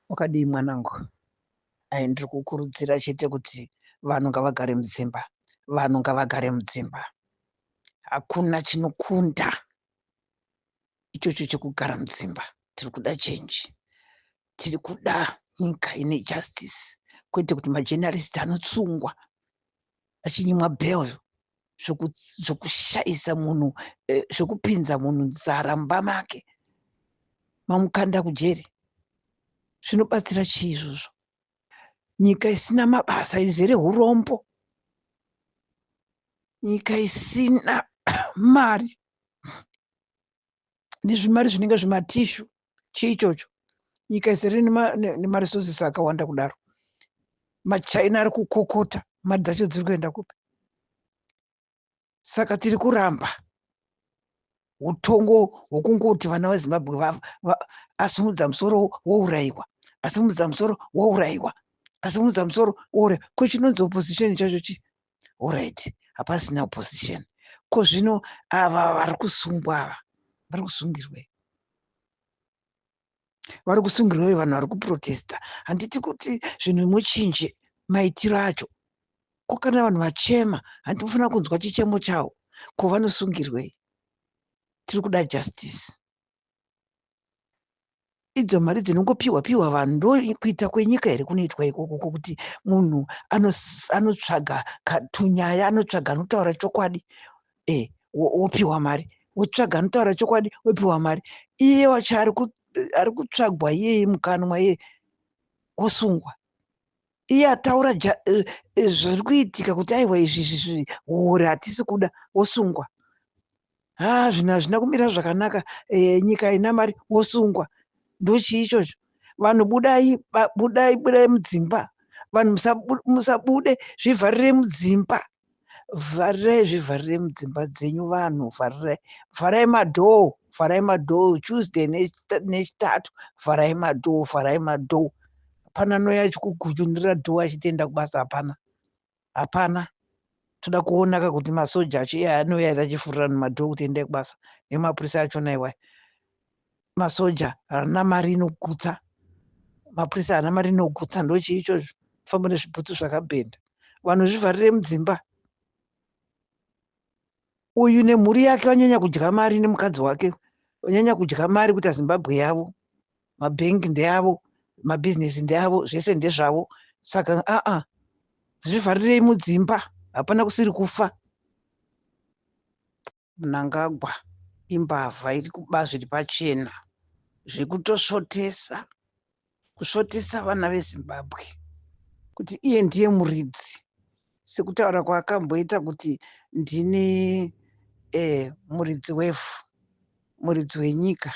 Wakadii mwanangu? Ndiri kukurudzira chete kuti vanhu ngavagare mudzimba, vanhu ngavagare mudzimba. Hakuna chinokunda ichocho chekugara mudzimba. Tiri kuda chenji, tiri kuda nyika ine justice, kwete kuti majenaristi anotsungwa achinyimwa bhel zvokushayisa munhu, zvokupinza munhu nzara mumba make mamukanda kujeri. Zvinobatsira chii izvozvo? Nyika isina mabasa, izere urombo, nyika isina mari nezvimari zvinenge zvimatishu, chii ichocho? Nyika izere nemaresources akawanda kudaro. MaChina ari kukokota, mari dzacho dziri kuenda kupi? Saka tiri kuramba utongo hwokungoti vana veZimbabwe asimudza musoro wourayiwa, asimudza musoro wourayiwa, asimudza musoro wourayiwa. Kwechinonzi opposition chacho chi? Alright, hapasina opposition. Ko zvino ava vari kusungwa ava, vari kusungirwei? Vari kusungirwei vanhu vari kuprotesta? Handiti kuti zvinhu muchinje maitiro acho. Ko kana vanhu vachema, handinofanira kunzwa chichemo chavo. Ko vanosungirwei? Tiri kuda justice. Idzo mari dzinongopiwa vanhu ndokuita kwenyika here kunoitwa ikoko, kuti munhu anotsvaga tunyaya, anotsvaga anotaura chokwadi, wopiwa mari, wotsvaga anotaura chokwadi, wopiwa mari. Iye wacho ari kutsvagwa iyeye mukanwa iye wosungwa. Iye ataura zviri kuitika kuti aiwa izvi huri hatisi kuda, wosungwa. Zvinhu hazvina kumira zvakanaka, nyika ina mari, wosungwa. Ndochii ichocho? Vanhu budai mudzimba. Vanhu musabude, zvivharire mudzimba. Vharirai, zvivharire mudzimba dzenyu vanhu, vharirai. Vharai madhoo, vharai madhoo. Tuesday nechitatu, vharai madhoo, vharai madhoo. Hapana nouya achikugujunurira dhoo achitienda kubasa, hapana. Hapana. Toda kuona kuti masoja acho iye anouya achifurira madhoo kuti ende kubasa. Nemapurisa achona iwayo. Masoja harina mari inogutsa, mapurisa harina mari inogutsa. Ndochii ichocho? Famba nezvibhutsu zvakabhenda. Vanhu zvivharire mudzimba. Uyu nemhuri yake wanyanya kudya mari, nemukadzi wake wanyanya kudya mari kuti Zimbabwe yavo, mabhengi ndeavo, mabhizinesi ndeavo, zvese ndezvavo. Saka zvivharirei mudzimba, hapana kusiri kufa. Mnangagwa imbavha iri kuba zviri pachena zvekutosvotesa, kusvotesa vana veZimbabwe kuti iye ndiye muridzi, sekutaura kwaakamboita kuti ndini muridzi wevhu, muridzi wenyika.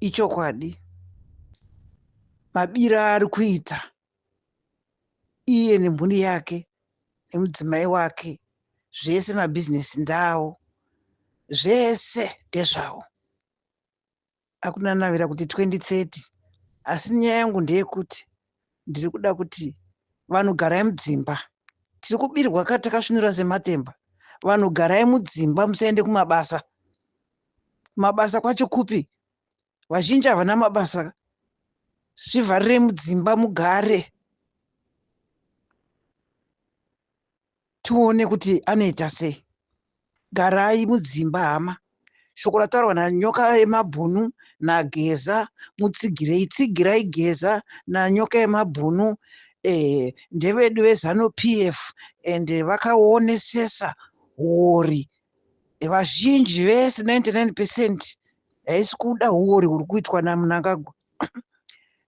Ichokwadi mabira ari kuita iye nemhuri yake nemudzimai wake, zvese mabhizinesi ndawo, zvese ndezvawo. Hakuna navira kuti 2030. Asi nyaya yangu ndeyekuti ndiri kuda kuti vanhu garai mudzimba. Tiri kubirwa takasvinura sematemba. Vanhu garai mudzimba, musaende kumabasa. Mabasa kwacho kupi? Vazhinji havana mabasa. Zvivharirei mudzimba mugare. Tione kuti anoita sei. Garai mudzimba hama. Shoko rataurwa nanyoka yemabhunu naGeza, mutsigirei, tsigirai Geza nanyoka yemabhunu. Ndevedu veZanu PF ende vakaonesesa hori. Vazhinji vese 99% haisi kuda hori huri kuitwa naMnangagwa.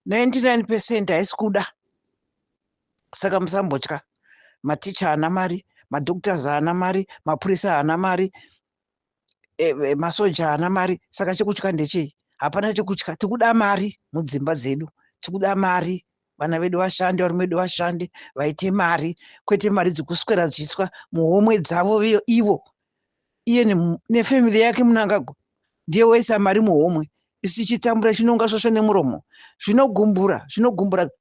99% haisi kuda. Saka musambotya. Maticha haana mari, madhoktors haana mari, mapurisa haana mari, masoja haana mari. Saka chekutya ndechei? Hapana chekutya. Tikuda mari mudzimba dzedu. Tikuda mari. Vana vedu vashande, varume vedu vashande, vaite mari. Kwete mari dzekuswera dzichitswa muhomwe dzavo ivo. Iye nefamily yake Mnangagwa ndiye waisa mari muhomwe. Isi chitambura chinonga svosvo nemuromo. Zvinogumbura.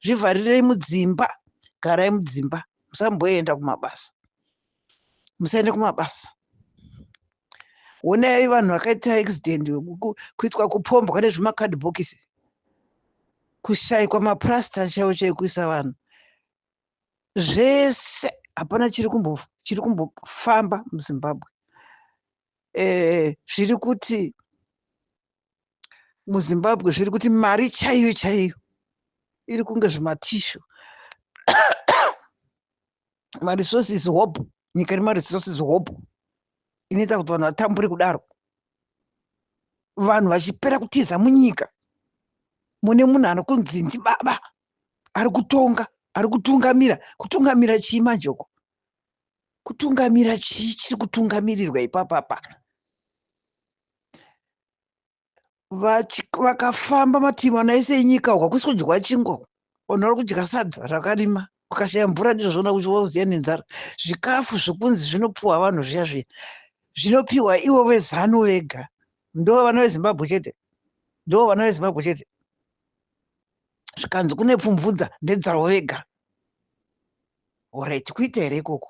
Zvivharirei mudzimba. Garai mudzimba. Musamboenda kumabasa. Musaende kumabasa. Onai vanhu vakaita accident, kuitwa kupombwa nezvimakadhibhokisi. kushayikwa mapurasita chaiwo chaikuisa vanhu zvese hapana chiri kumbofamba muzimbabwe. Zviri kuti muzimbabwe zviri kuti mari chaiyo chaiyo iri kunge zvimatishu. Maresources hope, nyika ine maresources hope inoita kuti vanhu vatambure kudaro, vanhu vachipera kutiza munyika mune munhu anokunzi ndibaba ari kutonga, ari kutungamira chii manjoko, kutungamira chii chiri kutungamirirwa ipapapa. Vakafamba matimana ese enyika uka kusi kudya chingwa, unoda kudya sadza rakarima, ukashaya mvura ndizvozvona kuchiwauziya nenzara. Zvikafu zvokunzi zvinopiwa vanhu zviya zviya zvinopiwa ivo vezanu vega, ndo vana vezimbabwe chete, ndo vana vezimbabwe chete. Zvikanzi kune pfumvudza ndedzavo vega. Alright, kuita here ikoko?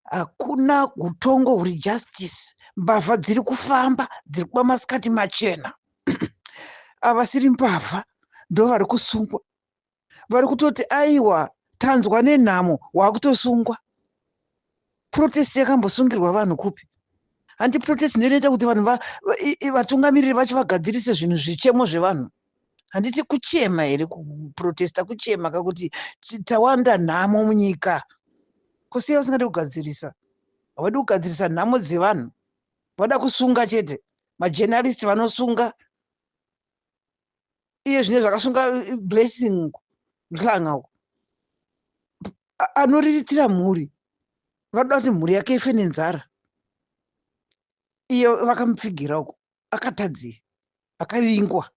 Hakuna utongo huri justice. Mbavha dziri kufamba dziri kuba masikati machena. Avasiri mbavha ndo vari kusungwa, vari kutoti aiwa tanzwa nenhamo wakutosungwa. Protest yakambosungirwa vanhu kupi? Handi protest ndoinoita kuti vanhu vatungamiriri vacho vagadzirise zvinhu zvichemo zvevanhu. Handiti kuchema here kuprotesta, kuchema kakuti tawanda nhamo munyika. Kusiya usingadi kugadzirisa, havadi kugadzirisa nhamo dzevanhu, vada kusunga chete. Majenaristi vanosunga, iye zvine zvakasunga Blessing Mhlanga uko, anoriritira mhuri, vada kuti mhuri yake ife nenzara. Iye vakamupfigira uko, akatadzira, akavingwa.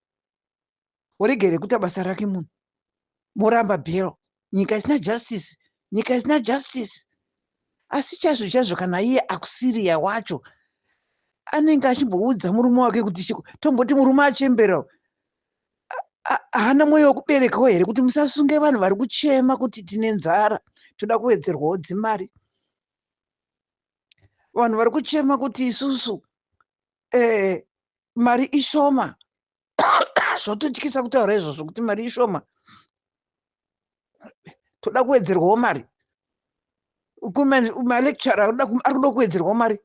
Uregere kuita basa rake munhu, moramba bhero. Nyika isina justice, nyika isina justice. Asi chazvo chazvo kana iye akusiriya wacho anenge achimboudza murume wake kuti tomboti murume achembera haana mwoyo wekuberekawo here kuti musasunge vanhu vari kuchema kuti tine nzara, toda kuwedzerwawo dzimari. Vanhu vari kuchema kuti isusu mari ishoma. Zvototyisa kutaura izvozvo kuti mari ishoma, toda kuwedzerwawo mari. Malekchara ari kuda kuwedzerwawo mari.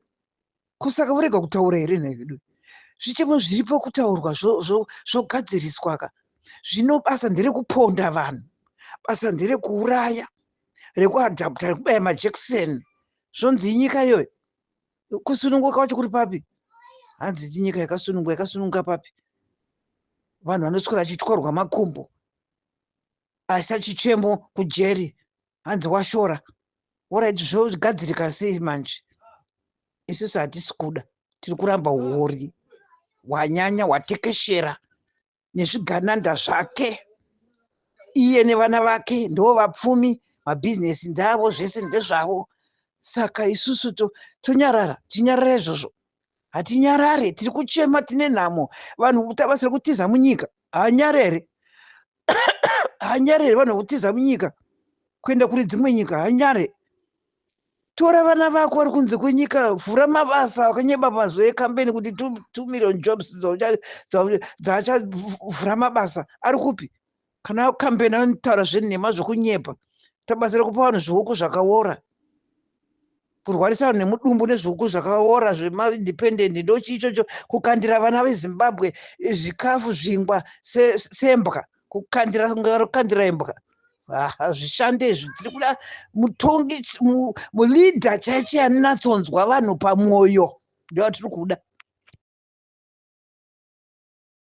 Kusaka vorega kutaura here nhevedu? Zvichemo zviripo kutaurwa zvogadziriswa ka. Zvino basa nderekuponda vanhu, basa nderekuuraya, rekuadhabhuta, rekubaya majekiseni. Zvonzi nyika iyoyo. Kusununguka kwacho kuri papi? Hanzi nyika yakasununguka papi? Vanhu vanoswera vachitwarwa makumbo, aisa chichemo kujeri, hanzi washora. Oraiti zvogadzirika sei manje? Isusu hatisi kuda, tiri kuramba hori hwanyanya hwatekeshera nezvigananda zvake. Iye nevana vake ndo vapfumi, mabhizinesi ndavo, zvese ndezvavo. Saka isusu tonyarara, tinyarara izvozvo. Hatinyarare, tiri kuchema, tine nhamo. Vanhu basa rekutiza munyika hanyarere. Hanyarere vanhu kutiza munyika kuenda kune dzimwe nyika, hanyare. Tora vana vako vari kunze kwenyika, vhura mabasa, wakanyeba mazuva ekambeni kuti 2 million jobs dzaachavhura mabasa. Ari kupi? Kana kambeni anotaura zvenhema zvokunyepa, tabasa rekupa vanhu zvihuku zvakaora, kurwarisa vanhu nemudumbu nezvihuku zvakaora zvemaindependent. Ndo chiichocho kukandira vana veZimbabwe zvikafu zvingwa sembwa, kukandira imbwa. Hazvishande izvi. Tiri kuda mutongi, mulidha chaiche anonatsonzwa vanhu pamwoyo, ndo atiri kuda.